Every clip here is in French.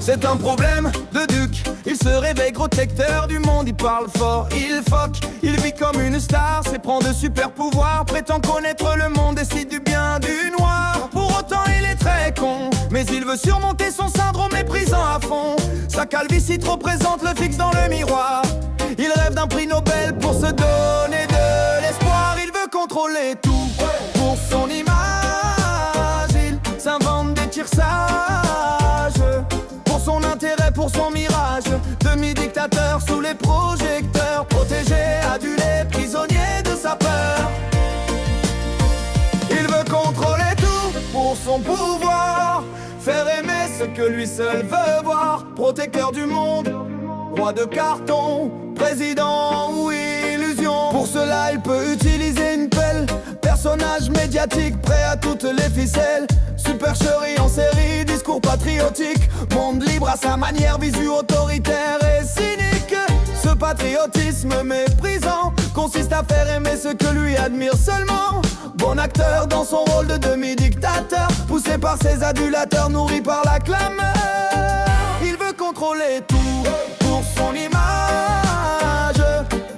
C'est un problème de duc. Il se réveille protecteur du monde, il parle fort, il foque, il vit comme une star, s'éprend de super pouvoirs, prétend connaître le monde, décide du bien, du noir. Pour autant il est très con, mais il veut surmonter son syndrome méprisant à fond. Sa calvitie trop présente le fixe dans le miroir. Il rêve d'un prix Nobel pour se donner de l'espoir. Il veut contrôler tout pour son image. Il s'invente des tirs sages pour son intérêt, pour son mirage. Demi-dictateur sous les projecteurs, protégé, adulé, prisonnier de sa peur. Il veut contrôler tout pour son pouvoir, faire aimer ce que lui seul veut voir. Protecteur du monde, roi de carton, président ou illusion. Pour cela il peut utiliser une pelle, personnage médiatique prêt à toutes les ficelles. Supercherie en série, discours patriotique, monde libre à sa manière, visu autoritaire et cynique. Ce patriotisme méprisant consiste à faire aimer ce que lui admire seulement. Bon acteur dans son rôle de demi-dictateur, poussé par ses adulateurs, nourri par la clameur. Il veut contrôler tout pour son image,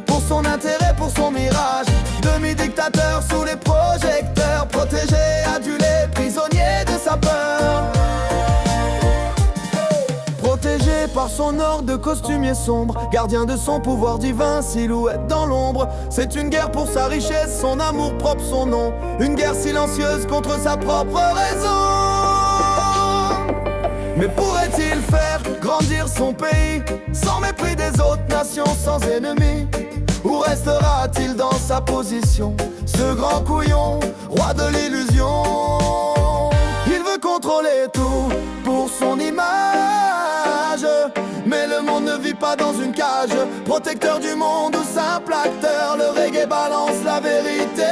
pour son intérêt, pour son mirage. Demi-dictateur sous les projecteurs, protégé, adulé, prisonnier de sa peur. Protégé par son ordre de costumier sombre, gardien de son pouvoir divin, silhouette dans l'ombre. C'est une guerre pour sa richesse, son amour propre, son nom. Une guerre silencieuse contre sa propre raison. Mais pourrait-il faire grandir son pays sans mépris des autres nations, sans ennemis? Ou restera-t-il dans sa position, ce grand couillon, roi de l'illusion? Il veut contrôler tout pour son image, mais le monde ne vit pas dans une cage. Protecteur du monde ou simple acteur, le reggae balance la vérité.